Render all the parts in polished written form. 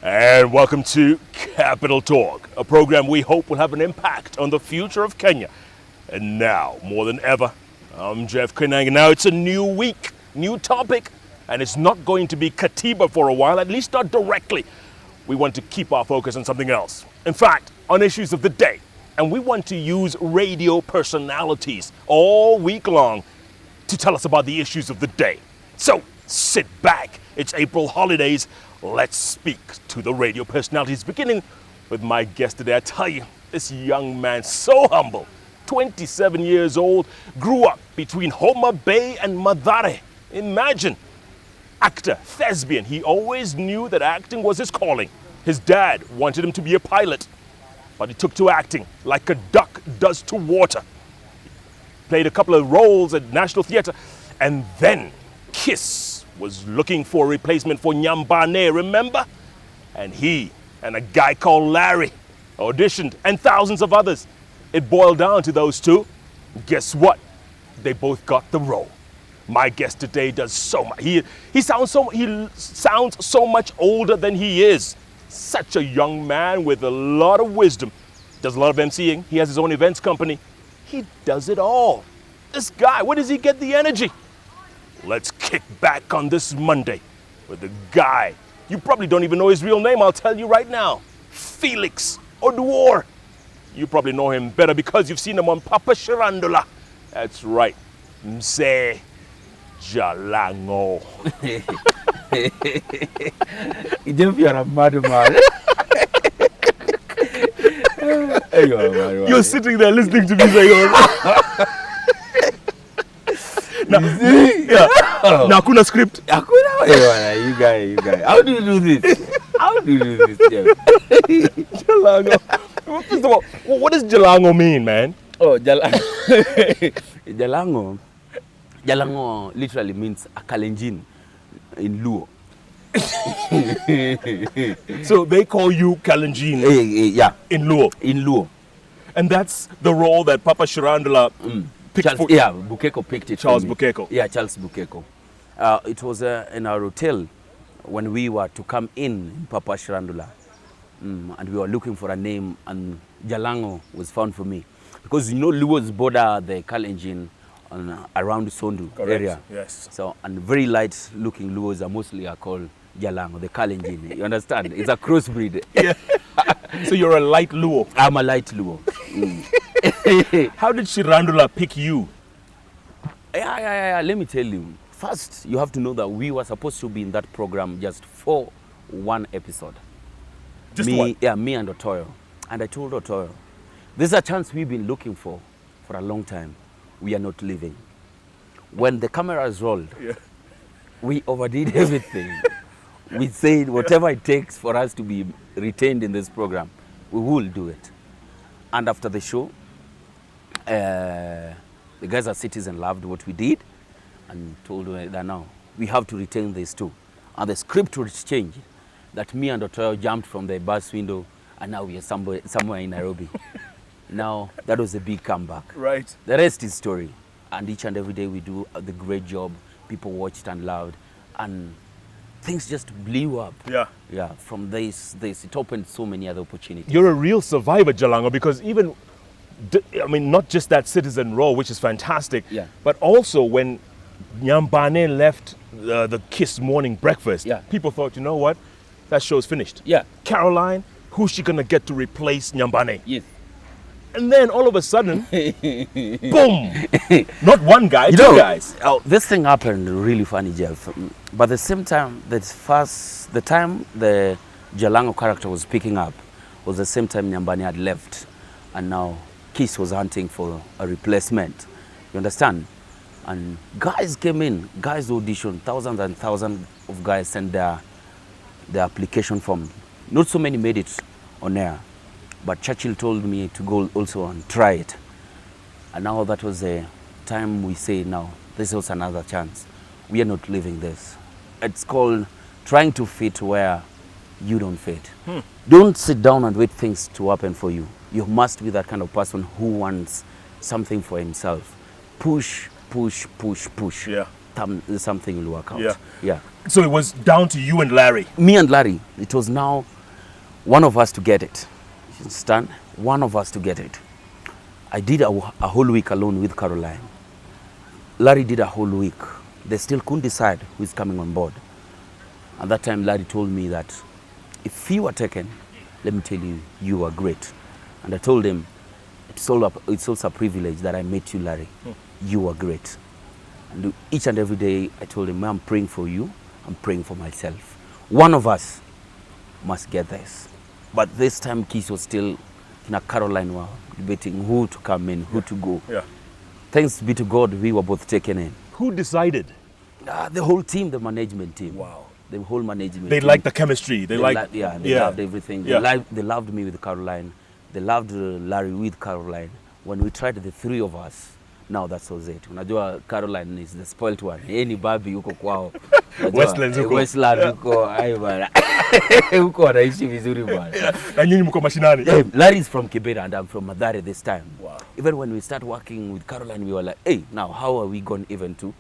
And welcome to Capital Talk, a program we hope will have an impact on the future of Kenya. And now, more than ever, I'm Jeff Koinange. Now it's a new week, new topic, and it's not going to be Katiba for a while, at least not directly. We want to keep our focus on something else. In fact, on issues of the day. And we want to use radio personalities all week long to tell us about the issues of the day. So sit back. It's April holidays. Let's speak to the radio personalities, beginning with my guest today. I tell you, this young man, so humble, 27 years old, grew up between Homa Bay and Mathare. Imagine. Actor, thespian. He always knew that acting was his calling. His dad wanted him to be a pilot, but he took to acting like a duck does to water. Played a couple of roles at National Theatre, and then Kiss was looking for a replacement for Nyambane, remember? And he and a guy called Larry auditioned, and thousands of others. It boiled down to those two. Guess what? They both got the role. My guest today does so much. He sounds so much older than he is. Such a young man with a lot of wisdom. Does a lot of MCing. He has his own events company. He does it all. This guy, where does he get the energy? Let's kick back on this Monday with a guy. You probably don't even know his real name, I'll tell you right now. Phelix Odiwuor. You probably know him better because you've seen him on Papa Shirandula. That's right. Mse Jalango. You're a madman. You're sitting there listening to me saying, now, kuna script. You guys. How do you do this? Jalango. First of all, what does Jalango mean, man? Oh, Jalang'o literally means a Kalenjin in Luo. So they call you Kalenjin yeah. in Luo? In Luo. And that's the role that Papa Shirandula picked for? Yeah, Bukeko picked it. Charles Bukeko. Yeah, Charles Bukeko. It was in our hotel when we were to come in Papa Shirandula. And we were looking for a name, and Jalango was found for me. Because Luo's border the Kalenjin around the Sondu area. Yes. So, and very light looking Luos are mostly called Jalango, the Kalenjin. You understand? It's a crossbreed. Yeah. So you're a light Luo? I'm a light Luo. How did Shirandula pick you? Yeah. Let me tell you. First, you have to know that we were supposed to be in that program just for one episode. Just one? Yeah, me and Otoyo. And I told Otoyo, this is a chance we've been looking for a long time. We are not leaving. When the cameras rolled, we overdid everything. We said whatever it takes for us to be retained in this program, we will do it. And after the show, the guys at Citizen loved what we did and told me that now we have to retain this too. And the script was changed, that me and Otoyo jumped from the bus window and now we are somewhere in Nairobi. Now, that was a big comeback. Right. The rest is story. And each and every day we do the great job. People watched and loved. And things just blew up. Yeah. Yeah, from this, it opened so many other opportunities. You're a real survivor, Jalango, because even, not just that Citizen role, which is fantastic, but also when Nyambane left the Kiss morning breakfast, people thought, you know what, that show's finished. Yeah. Caroline, who's she going to get to replace Nyambane? Yes. And then all of a sudden, boom! Not one guy, two guys. Oh, this thing happened really funny, Jeff. But at the same time, the time the Jalango character was picking up was the same time Nyambane had left. And now Kiss was hunting for a replacement. You understand? And guys came in, guys auditioned, thousands and thousands of guys sent their application form. Not so many made it on air. But Churchill told me to go also and try it. And now that was the time we say, now, this was another chance. We are not leaving this. It's called trying to fit where you don't fit. Don't sit down and wait things to happen for you. You must be that kind of person who wants something for himself. Push. Yeah. Something will work out. Yeah. Yeah. So it was down to you and Larry. Me and Larry, it was now one of us to get it. You understand? One of us to get it. I did a whole week alone with Caroline. Larry did a whole week. They still couldn't decide who is coming on board. At that time, Larry told me that if you were taken, let me tell you, you were great. And I told him, it's also a privilege that I met you, Larry. You were great. And each and every day, I told him, I'm praying for you. I'm praying for myself. One of us must get this. But this time, Keith was still, Caroline were debating who to come in, who to go. Yeah. Thanks be to God, we were both taken in. Who decided? The whole team, the management team. Wow. The whole management They team. liked the chemistry. They loved everything. Yeah. They loved me with Caroline. They loved Larry with Caroline. When we tried the three of us, now that was it. Unajua Caroline is the spoilt one. Any baby huko kwao. Westlands huko. Westland huko. Ai bana. Huko wanaishi vizuri bana. Na nyinyi mko mashinani. Yeah, Larry is from Kibera and I'm from Mathare this time. Wow. Even when we start working with Caroline, we were like, hey, now how are we going even to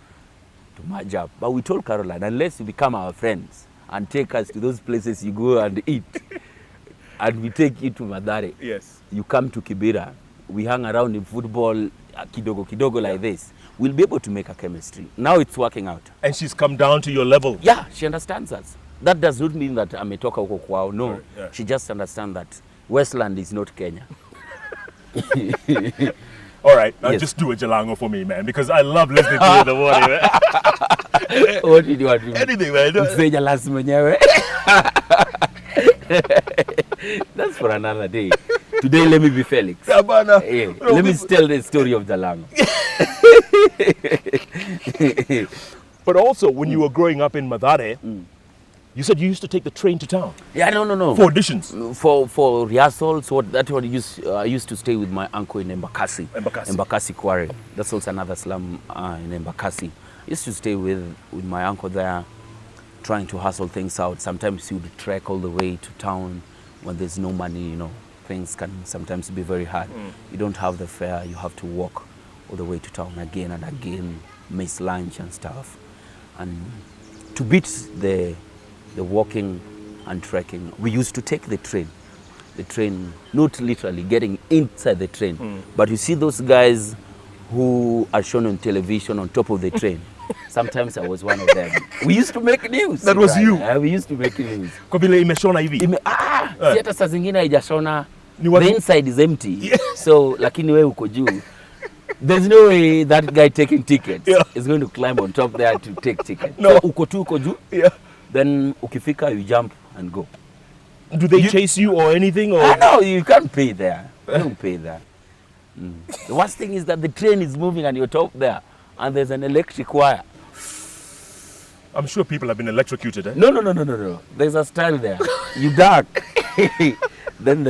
merge up? But we told Caroline, unless you become our friends and take us to those places you go and eat, and we take you to Mathare, Yes. you come to Kibera, we hang around in football, kidogo like this, we'll be able to make a chemistry. Now it's working out. And she's come down to your level. Yeah, she understands us. That does not mean that ametoka huko kwao. No, Right, yeah. she just understands that Westland is not Kenya. All right, now Yes. just do a Jalango for me, man, because I love listening to you in the morning, man. What did you want to do? Anything, man. Say Jalas mwenyewe. That's for another day. Today, let me be Phelix. Yeah, man, Yeah, let me tell the story of Jalango. But also, when you were growing up in Mathare, you said you used to take the train to town Yeah, no. for auditions. For rehearsals, I used to stay with my uncle in Embakasi. Embakasi Quarry. That's also another slum in Embakasi. I used to stay with my uncle there, trying to hustle things out. Sometimes he would trek all the way to town when there's no money, you know. Things can sometimes be very hard. You don't have the fare, you have to walk all the way to town again and again, miss lunch and stuff. And to beat the walking and trekking, we used to take the train. The train, not literally getting inside the train, but you see those guys who are shown on television on top of the train. Sometimes I was one of them. We used to make news. That was you? We used to make news. Kwa vile imeshona hivi. Si hata saa zingine haijashona. Ni watu- The inside is empty. Yeah. So, lakini wewe uko juu. There's no way that guy taking tickets is going to climb on top there to take tickets. No. So, uko tu, uko juu. Yeah. Then ukifika, you jump and go. Do they chase you or anything? Or? No, you can't pay there. You don't pay there. The worst thing is that the train is moving and you're top there. And there's an electric wire. I'm sure people have been electrocuted. Eh? No. There's a style there. You duck. Then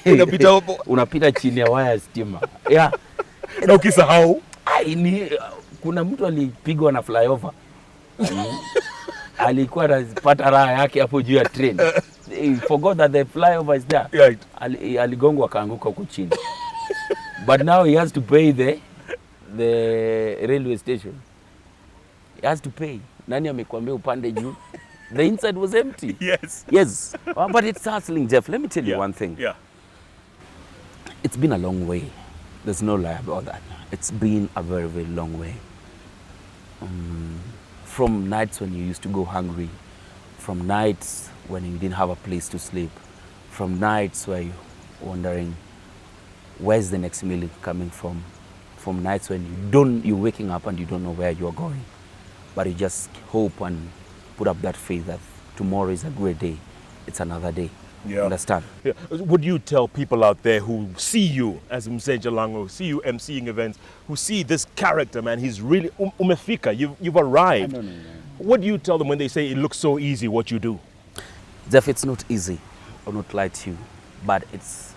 Unapita hapo. unapita chini ya waya ya stima. Yeah. Na ukisahau. Kuna mtu alipigwa na flyover. Alikuwa anapata raha yake hapo juu ya train. He forgot that the flyover is there. Right. Aligongwa akaanguka huko chini. But now he has to pay the railway station. He has to pay. Nani amekwambia upande juu? The inside was empty. Yes. But it's hustling, Jeff. Let me tell you one thing. Yeah. It's been a long way. There's no lie about that. It's been a very, very long way. From nights when you used to go hungry, from nights when you didn't have a place to sleep, from nights where you're wondering, where's the next meal coming from nights when you're waking up and you don't know where you're going, but you just hope and put up that faith that tomorrow is a great day. It's another day. Yeah. Understand? Yeah. Would you tell people out there who see you as Mzee Jalango, see you emceeing events, who see this character, man, he's really umefika, you've arrived. No. What do you tell them when they say it looks so easy what you do? Jeff, it's not easy. I'll not lie to you, but it's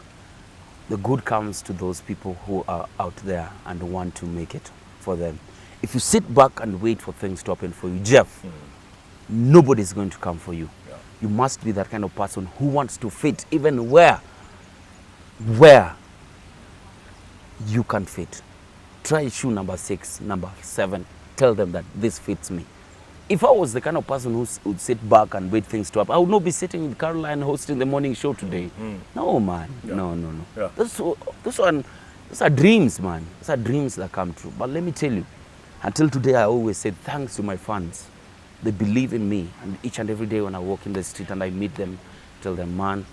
the good comes to those people who are out there and want to make it for them. If you sit back and wait for things to happen for you, Jeff, nobody's going to come for you. Yeah. You must be that kind of person who wants to fit even where you can fit. Try shoe number 6, number 7. Tell them that this fits me. If I was the kind of person who would sit back and wait things to happen, I would not be sitting with Caroline hosting the morning show today. No, man. Yeah. No. Yeah. Those are dreams, man. Those are dreams that come true. But let me tell you, until today, I always say thanks to my fans. They believe in me. And each and every day when I walk in the street and I meet them, tell them, man,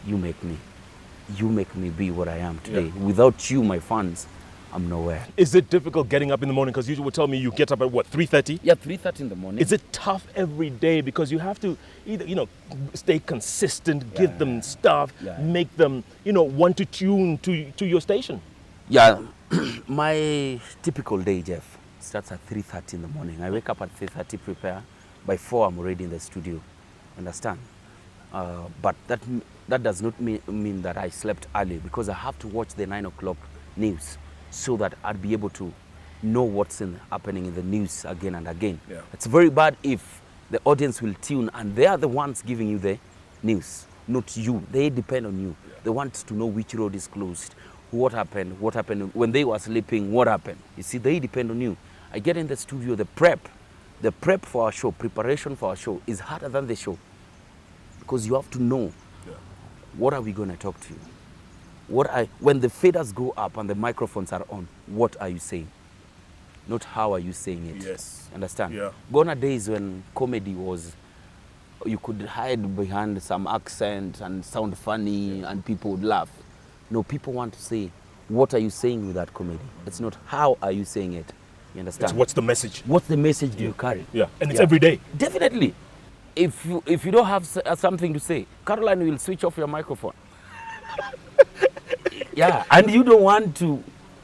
you make me be what I am today. Yeah. Without you, my fans, I'm nowhere. Is it difficult getting up in the morning? Because you would tell me you get up at what, 3:30? Yeah, 3:30 in the morning. Is it tough every day because you have to either, stay consistent, give them stuff, make them, want to tune to your station? Yeah, my typical day, Jeff, starts at 3:30 in the morning. I wake up at 3:30, prepare. By 4, I'm already in the studio. Understand? But that does not mean that I slept early, because I have to watch the 9 o'clock news so that I'd be able to know what's happening in the news again and again. Yeah. It's very bad if the audience will tune and they are the ones giving you the news, not you. They depend on you. Yeah. They want to know which road is closed, what happened when they were sleeping, what happened. You see, they depend on you. I get in the studio, the prep for our show, preparation for our show is harder than the show, because you have to know what are we going to talk to you. When the faders go up and the microphones are on, what are you saying? Not how are you saying it. Yes. Understand? Yeah. Gone are days when comedy was, you could hide behind some accent and sound funny and people would laugh. No, people want to say, what are you saying with that comedy? It's not how are you saying it. You understand? It's what's the message? What's the message do you carry? Yeah, and it's every day. Definitely. If you don't have something to say, Caroline will switch off your microphone. Yeah, and you don't want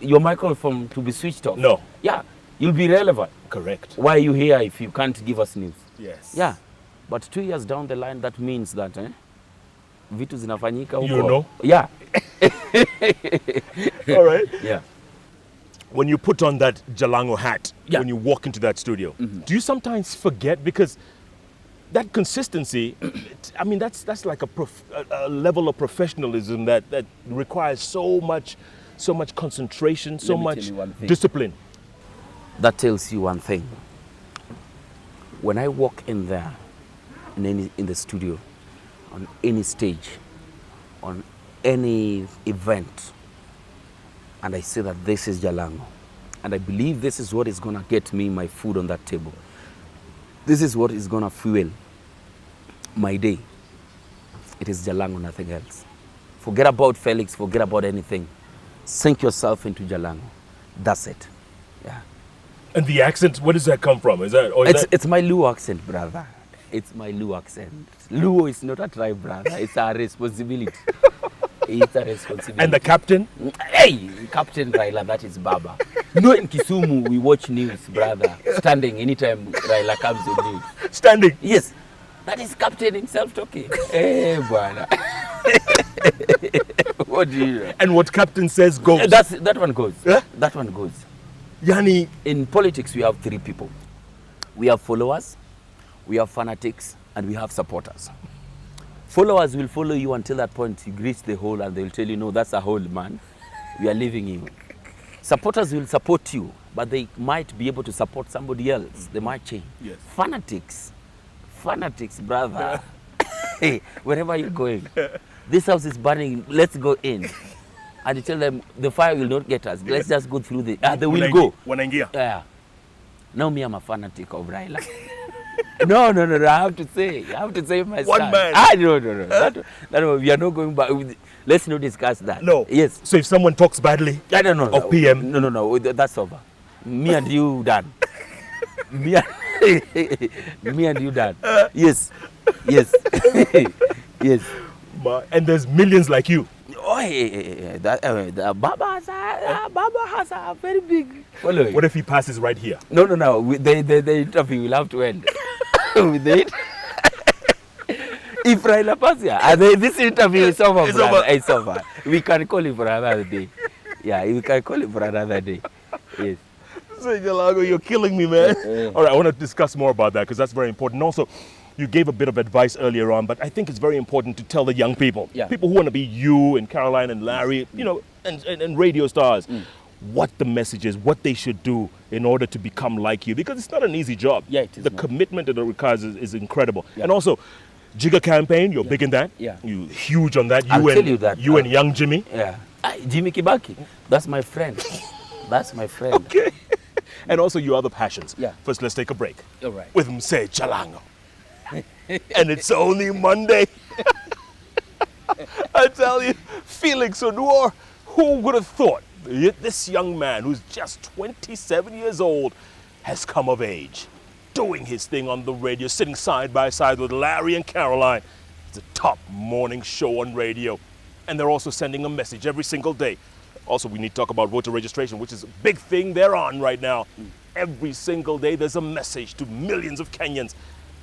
your microphone to be switched off. No. Yeah, you'll be relevant. Correct. Why are you here if you can't give us news? Yes. Yeah, but 2 years down the line, that means that vitu zinafanyika huko. You know? Yeah. All right. Yeah. When you put on that Jalango hat, Yeah. when you walk into that studio, do you sometimes forget? Because that consistency, that's like a level of professionalism that requires so much concentration, so Let me much tell you one thing. discipline. That tells you one thing. When I walk in there, in the studio, on any stage, on any event, and I say that this is Jalango, and I believe this is what is going to get me my food on that table. This is what is going to fuel my day. It is Jalango, nothing else. Forget about Phelix, forget about anything. Sink yourself into Jalango. That's it. Yeah. And the accent, where does that come from? It's my Luo accent, brother. It's my Luo accent. Luo is not a tribe, brother. It's our responsibility. It's a responsibility. And the captain? Hey, Captain Raila, that is Baba. No, in Kisumu, we watch news, brother. Standing anytime Raila comes in news. Standing? Yes. That is Captain himself talking. Hey, brother. What do you know? And what captain says goes? That one goes. Yeah? That one goes. Yani, in politics, we have 3 people. We have followers, we have fanatics, and we have supporters. Followers will follow you until that point you reach the hole and they'll tell you, no, that's a hole, man. We are leaving you. Supporters will support you, but they might be able to support somebody else. They might change. Yes. Fanatics, brother. Hey, wherever you're going, this house is burning, let's go in. And you tell them, the fire will not get us. Let's just go through they will go. Wanaingia. Yeah. Now me, I'm a fanatic of Raila. No, I have to say my One stand. man. No. We are not going back. Let's not discuss that. No. Yes. So if someone talks badly of PM. No. That's over. Me and you done. me and you done. Yes. Yes. And there's millions like you. Oh, Baba has a very big following. What if he passes right here? No. The interview will have to end. With it. If Raila passes here, this interview is over. It's over. We can call him for another day. Yeah, we can call him for another day. Yes. So, Jalango, you're killing me, man. All right, I want to discuss more about that because that's very important. Also, you gave a bit of advice earlier on, but I think it's very important to tell the young people, people who want to be you and Caroline and Larry, and radio stars, what the message is, what they should do in order to become like you? Because it's not an easy job. Yeah, it is The not. commitment that it requires is incredible. Yeah. And also, Jigger campaign, you're big in that. Yeah. You huge on that. I'll tell you that, You and young Jimmy. Yeah. Jimmy Kibaki, that's my friend. That's my friend. Okay. And also your other passions. Yeah. First, let's take a break. All right. With Mse Jalango. And it's only Monday. I tell you, Phelix Odiwuor, who would have thought this young man who's just 27 years old has come of age, doing his thing on the radio, sitting side by side with Larry and Caroline. It's a top morning show on radio. And they're also sending a message every single day. Also, we need to talk about voter registration, which is a big thing they're on right now. Every single day, there's a message to millions of Kenyans.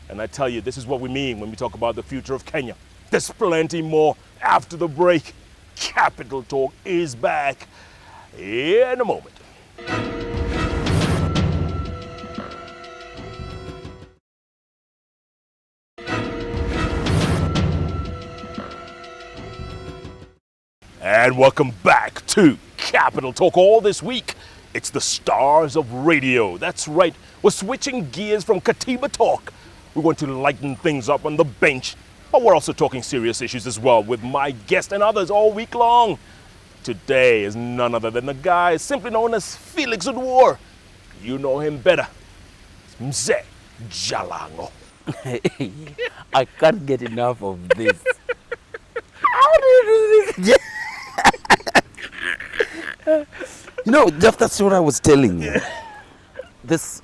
And I tell you, this is what we mean when we talk about the future of Kenya. There's plenty more after the break. Capital Talk is back in a moment. And welcome back to Capital Talk. All this week, it's the stars of radio. That's right, we're switching gears from Katiba Talk. We're going to lighten things up on the bench, but we're also talking serious issues as well with my guest and others all week long. Today is none other than the guy simply known as Phelix Odiwuor. You know him better. It's Mse Jalango. I can't get enough of this. How do you do this? You know, Jeff, that's what I was telling you.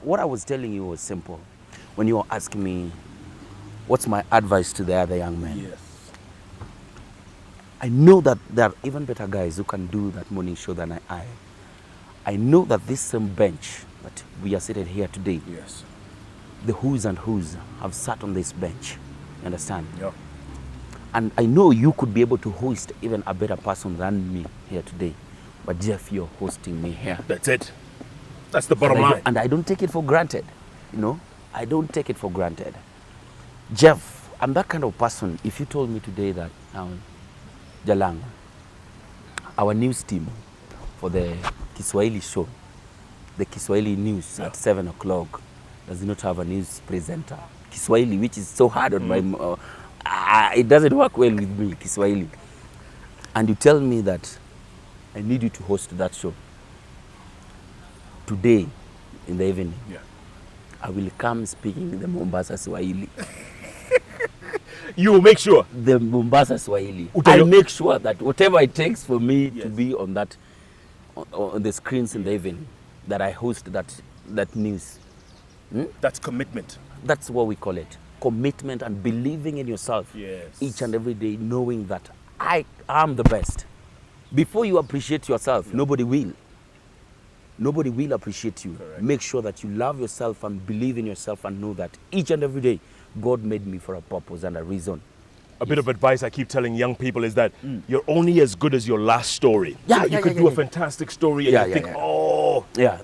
What I was telling you was simple. When you were asking me, what's my advice to the other young men? Yes. I know that there are even better guys who can do that morning show than I. I know that this same bench that we are seated here today, Yes. the who's and who's have sat on this bench. You understand? Yeah. And I know you could be able to host even a better person than me here today. But Jeff, you're hosting me here. That's it. That's the bottom line. And I don't take it for granted. You know, I don't take it for granted. Jeff, I'm that kind of person. If you told me today that Jalango, our news team for the Kiswahili show, the Kiswahili news at 7 o'clock, does not have a news presenter. Kiswahili, which is so hard on my... it doesn't work well with me, Kiswahili. And you tell me that I need you to host that show. Today, in the evening, I will come speaking the Mombasa Swahili. You will make sure. The Mombasa Swahili. I'll make sure that whatever it takes for me to be on that, on the screens in the evening, that I host that news. That's commitment. That's what we call it. Commitment and believing in yourself. Yes. Each and every day, knowing that I am the best. Before you appreciate yourself, nobody will. Nobody will appreciate you. Correct. Make sure that you love yourself and believe in yourself and know that each and every day, God made me for a purpose and a reason. A bit of advice I keep telling young people is that you're only as good as your last story. You could do a fantastic story and you think,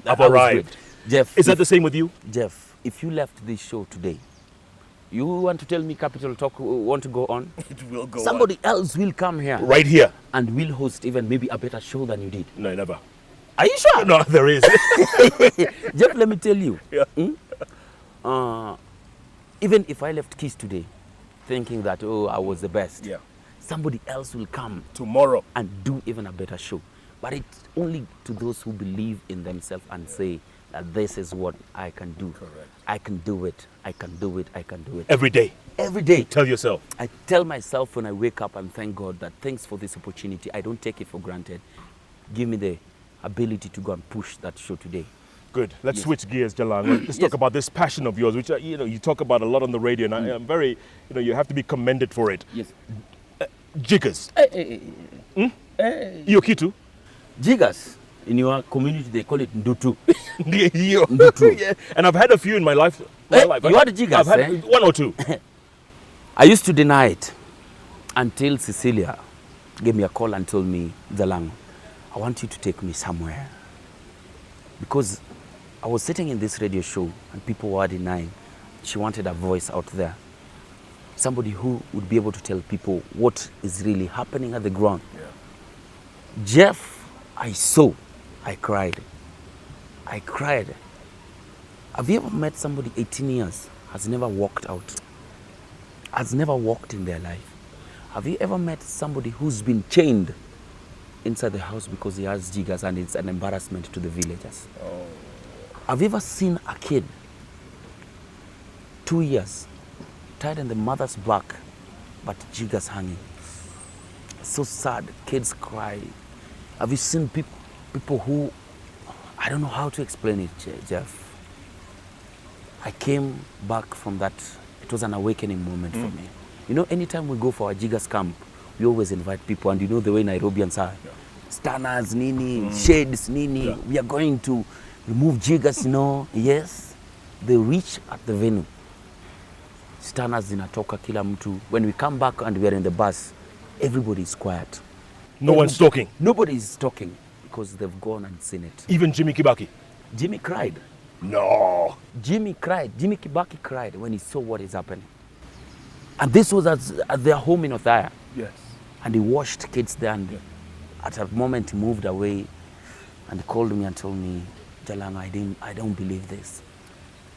I've arrived. Jeff, is that the same with you? Jeff, if you left this show today, you want to tell me Capital Talk want to go on? It will go Somebody else will come here. Right here. And will host even maybe a better show than you did. No, never. Are you sure? No, there is. Jeff, let me tell you. Yeah. Even if I left Kiss today, thinking that, I was the best, somebody else will come tomorrow and do even a better show. But it's only to those who believe in themselves and say that this is what I can do. Correct. I can do it. I can do it. I can do it. Every day. Every day. Tell yourself. I tell myself when I wake up and thank God that thanks for this opportunity. I don't take it for granted. Give me the ability to go and push that show today. Good. Let's switch gears, Jalango. Let's talk about this passion of yours, which you talk about a lot on the radio, and I'm very, you have to be commended for it. Yes. Jiggers. Iyo kitu? Jiggers. In your community, they call it Ndutu. Ndutu. Yeah. And I've had a few in my life. You had Jiggers, I've had one or two. I used to deny it until Cecilia gave me a call and told me, Jalango, I want you to take me somewhere. Because I was sitting in this radio show and people were denying. She wanted a voice out there. Somebody who would be able to tell people what is really happening at the ground. Yeah. Jeff, I saw. I cried. I cried Have you ever met somebody 18 years, has never walked out, has never walked in their life? Have you ever met somebody who's been chained inside the house because he has jiggers and it's an embarrassment to the villagers? Oh. Have you ever seen a kid, 2 years, tied in the mother's back, but jiggers hanging? So sad, kids cry. Have you seen people who, I don't know how to explain it, Jeff. I came back from that, it was an awakening moment for me. You know, anytime we go for our jiggers camp, we always invite people, and you know the way Nairobians are. Yeah. Stanners, nini, shades, nini. Yeah. We are going to remove jiggers, you know. Yes. They reach at the venue. Stanners zinatoka kila mtu. When we come back and we are in the bus, everybody is quiet. No one's talking? Nobody is talking because they've gone and seen it. Even Jimmy Kibaki? Jimmy cried. No. Jimmy cried. Jimmy Kibaki cried when he saw what is happening. And this was at their home in Othaya. Yes. And he washed kids there, and at a moment he moved away and he called me and told me, Jalango, I don't believe this.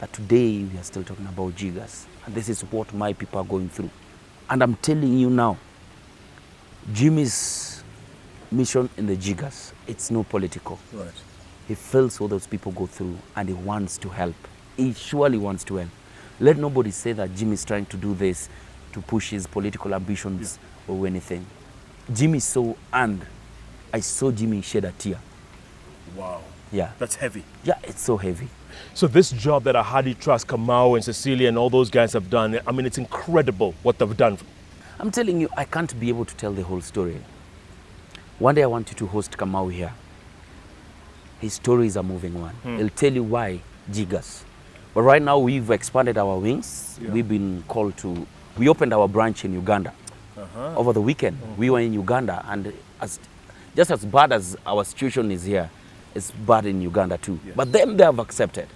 That today we are still talking about jiggers. And this is what my people are going through. And I'm telling you now, Jimmy's mission in the jiggers, it's no political. Right. He feels what those people go through and he wants to help. He surely wants to help. Let nobody say that Jimmy's trying to do this to push his political ambitions or anything. Jimmy saw, and I saw Jimmy shed a tear. Wow. Yeah. That's heavy. Yeah, it's so heavy. So this job that Ahadi Trust, Kamau and Cecilia and all those guys have done, I mean, it's incredible what they've done. I'm telling you, I can't be able to tell the whole story. One day I want you to host Kamau here. His story is a moving one. He'll tell you why jiggers. But right now we've expanded our wings. Yeah. We've been called to, we opened our branch in Uganda. Over the weekend, we were in Uganda, and just as bad as our situation is here, it's bad in Uganda too. Yes. But them, they have accepted.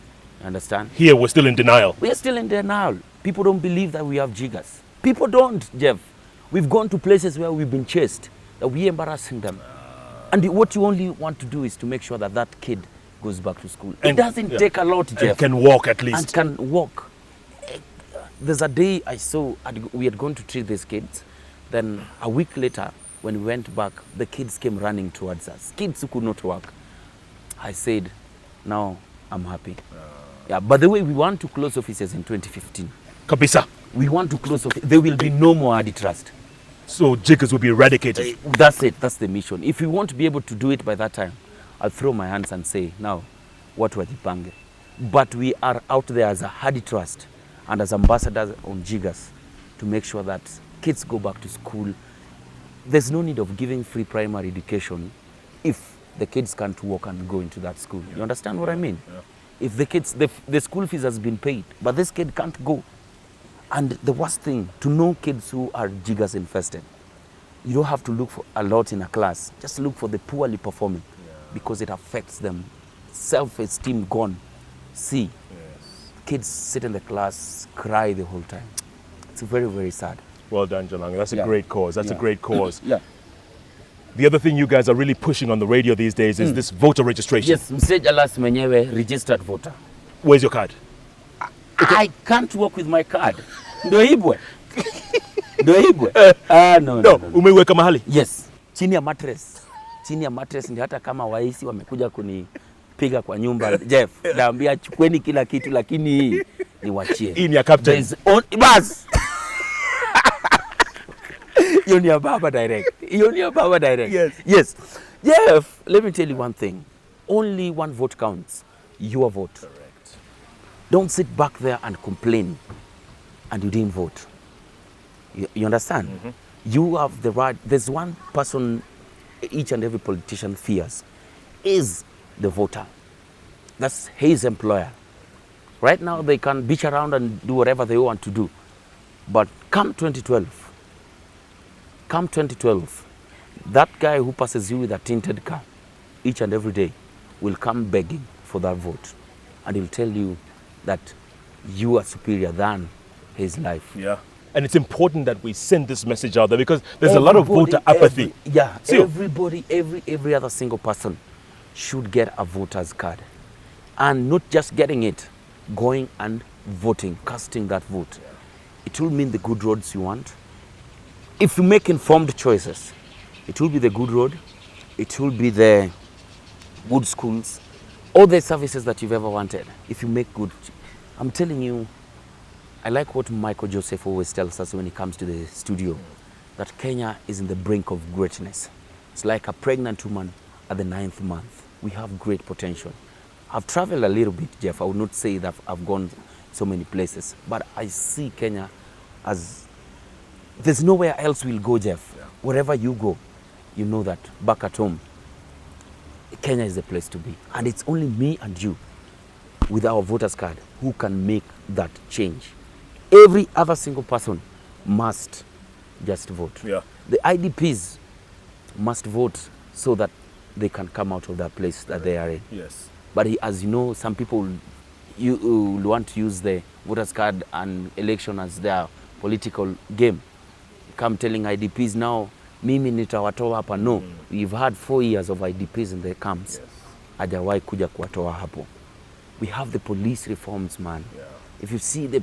Understand? Here, we're still in denial. We are still in denial. People don't believe that we have jiggers. People don't, Jeff. We've gone to places where we've been chased, that we're embarrassing them. And what you only want to do is to make sure that that kid goes back to school. And, it doesn't take a lot, Jeff. And can walk at least. And can walk. There's a day I saw, we had gone to treat these kids. Then a week later, when we went back, the kids came running towards us. Kids who could not walk. I said, now I'm happy. Yeah, by the way, we want to close offices in 2015. Kabisa. We want to close offices. There will be no more Ahadi Trust. So jiggers will be eradicated. That's it. That's the mission. If we want to be able to do it by that time, I'll throw my hands and say, now, what were the bange? But we are out there as a Ahadi Trust and as ambassadors on jiggers to make sure that kids go back to school. There's no need of giving free primary education if the kids can't walk and go into that school. You understand what I mean? If the kids, the school fees has been paid, but this kid can't go. And the worst thing, to know kids who are jiggers infested, you don't have to look for a lot in a class. Just look for the poorly performing because it affects them. Self-esteem gone. See, kids sit in the class, cry the whole time. It's very, very sad. Well done, Jalango. That's a great cause. That's a great cause. The other thing you guys are really pushing on the radio these days is this voter registration. Yes, msej alas mwenyewe registered voter. Where's your card? I can't work with my card. Ndo ibwe. No. Umeiweka mahali? Yes. Chini ya mattress. Chini ya mattress ndio hata kama waisi wamekuja kunipiga kwa nyumba. Jeff, naambia chukweni kila kitu lakini hii niwachie. Hii ni ya captain. Bas. You're near Baba direct. Yes. Jeff, let me tell you one thing. Only one vote counts. Your vote. Correct. Don't sit back there and complain and you didn't vote. You understand? You have the right. There's one person each and every politician fears, is the voter. That's his employer. Right now they can bitch around and do whatever they want to do. But come 2012, that guy who passes you with a tinted car each and every day will come begging for that vote. And he'll tell you that you are superior than his life. Yeah. And it's important that we send this message out there because there's a lot of voter apathy. Every other single person should get a voter's card. And not just getting it, going and voting, casting that vote. It will mean the good roads you want. If you make informed choices, it will be the good road, it will be the good schools, all the services that you've ever wanted. If you make good, I'm telling you, I like what Michael Joseph always tells us when he comes to the studio, that Kenya is in the brink of greatness. It's like a pregnant woman at the 9th month. We have great potential. I've traveled a little bit, Jeff. I would not say that I've gone so many places, but I see Kenya as, there's nowhere else we'll go, Jeff. Yeah. Wherever you go, you know that back at home, Kenya is the place to be. And it's only me and you with our voters card who can make that change. Every other single person must just vote. Yeah. The IDPs must vote so that they can come out of that place that they are in. Yes. But as you know, some people will want to use the voters card and election as their political game. Come telling IDPs now, mimi nitawatoa hapa. No, we've had 4 years of IDPs in the camps. Hajawahi kuja kuwatoa hapo. We have the police reforms, man. Yeah. If you see the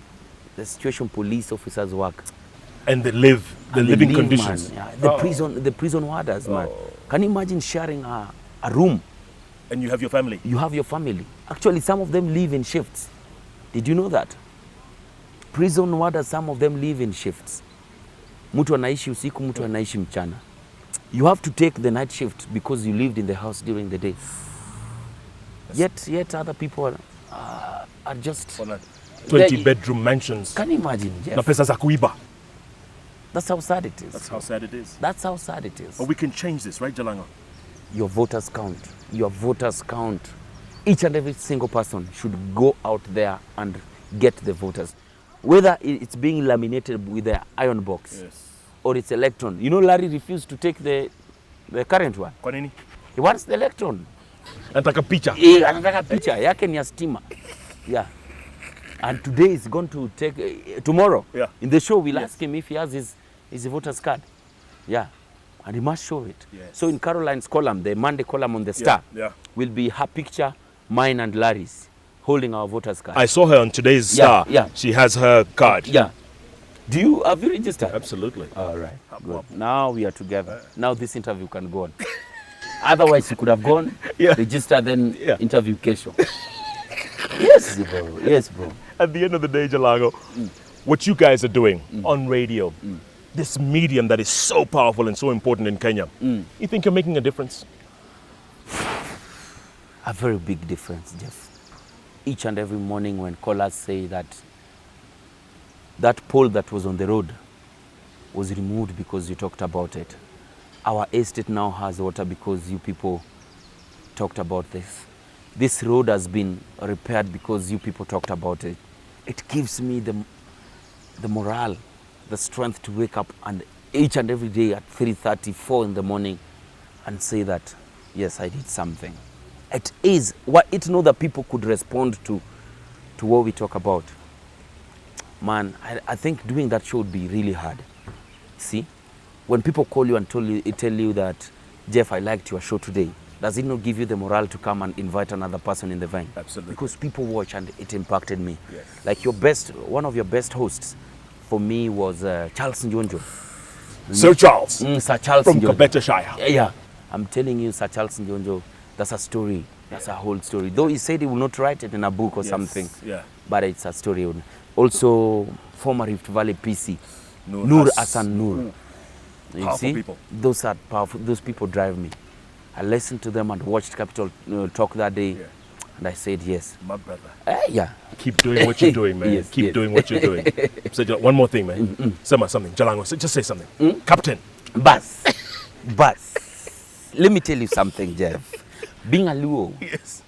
situation police officers work, and they live, the living conditions. Man, yeah. The prison warders, man. Can you imagine sharing a room? And you have your family. You have your family. Actually, some of them live in shifts. Did you know that? Prison warders, some of them live in shifts. Mtu anaishi usiku, mtu anaishi mchana. You have to take the night shift because you lived in the house during the day. Yet other people are just 20-bedroom mansions. Can you imagine, Jeff? Na pesa za kuiba. That's how sad it is. That's how sad it is. That's how sad it is. But we can change this, right, Jalango? Your voters count. Your voters count. Each and every single person should go out there and get the voters. Whether it's being laminated with the iron box, or it's electron. You know, Larry refused to take the current one. Kwa nini? He wants the electron. Anataka picha. Anataka picha. Yake ni ya stima. Yeah. And today he's going to take, tomorrow, in the show, we'll ask him if he has his voter's card. Yeah. And he must show it. Yes. So in Caroline's column, the Monday column on the Star, will be her picture, mine and Larry's, holding our voter's card. I saw her on today's Star. Yeah. She has her card. Yeah. Have you registered? Absolutely. All right. Good. Now we are together. Now this interview can go on. Otherwise, you could have gone, register, then interview Kesho. Yes, bro. Yes, bro. At the end of the day, Jalango, what you guys are doing on radio, this medium that is so powerful and so important in Kenya, you think you're making a difference? A very big difference, Jeff. Each and every morning when callers say that pole that was on the road was removed because you talked about it. Our estate now has water because you people talked about this. This road has been repaired because you people talked about it. It gives me the morale, the strength to wake up and each and every day at 3:30, 4 in the morning and say that, yes, I did something. It is what it know that people could respond to what we talk about. Man, I think doing that show would be really hard. See, when people call you and tell you that, Jeff, I liked your show today, does it not give you the morale to come and invite another person in the van? Absolutely. Because people watch and it impacted me. Yes. Like one of your best hosts for me was Charles Njonjo. Sir Charles. Sir Charles from Njonjo. Kabetashire. Yeah. I'm telling you, Sir Charles Njonjo, that's a story. That's a whole story. Though he said he will not write it in a book or something. Yeah. But it's a story. Also, former Rift Valley PC, Nur Hassan Nur. You powerful see, people. Those are powerful. Those people drive me. I listened to them and watched Capital Talk that day, and I said yes. My brother. Yeah. Keep doing what you're doing, man. Keep doing what you're doing. So one more thing, man. Say something, Jalango. Just say something. Captain. Bus. Let me tell you something, Jeff. Being a Luo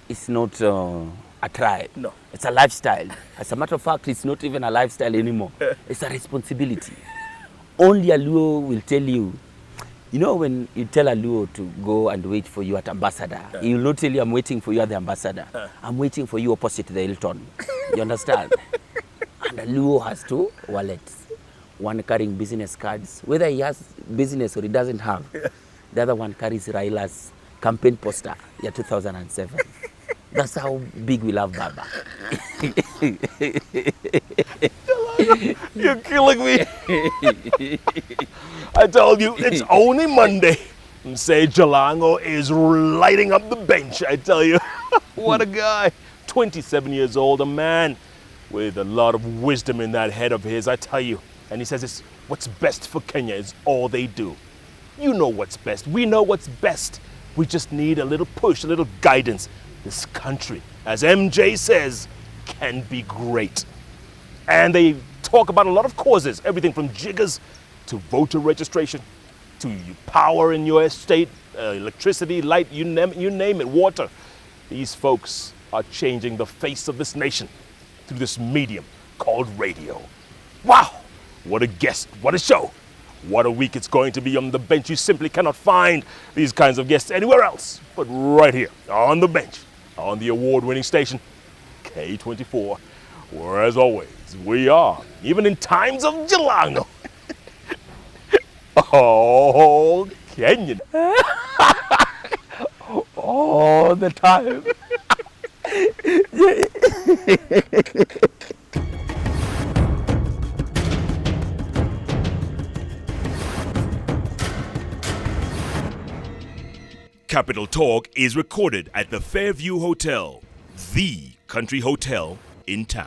is not a tribe. No. It's a lifestyle. As a matter of fact, it's not even a lifestyle anymore. It's a responsibility. Only a Luo will tell you. You know, when you tell a Luo to go and wait for you at Ambassador, he will not tell you, I'm waiting for you at the Ambassador. I'm waiting for you opposite the Hilton. You understand? And a Luo has two wallets. One carrying business cards. Whether he has business or he doesn't have. The other one carries Raila's campaign poster, 2007. That's how big we love Baba. You're killing me. I told you, it's only Monday. And say Jalango is lighting up the bench, I tell you. What a guy. 27 years old, a man with a lot of wisdom in that head of his, I tell you. And he says it's what's best for Kenya is all they do. You know what's best. We know what's best. We just need a little push, a little guidance. This country, as MJ says, can be great. And they talk about a lot of causes, everything from Jiggers to voter registration, to power in your estate, electricity, light, you name it, water. These folks are changing the face of this nation through this medium called radio. Wow, what a guest, what a show. What a week it's going to be on the bench. You simply cannot find these kinds of guests anywhere else but right here on the bench, on the award-winning station, K24, where as always, we are, even in times of Jalango, all Kenyan. All the time. Capital Talk is recorded at the Fairview Hotel, the country hotel in town.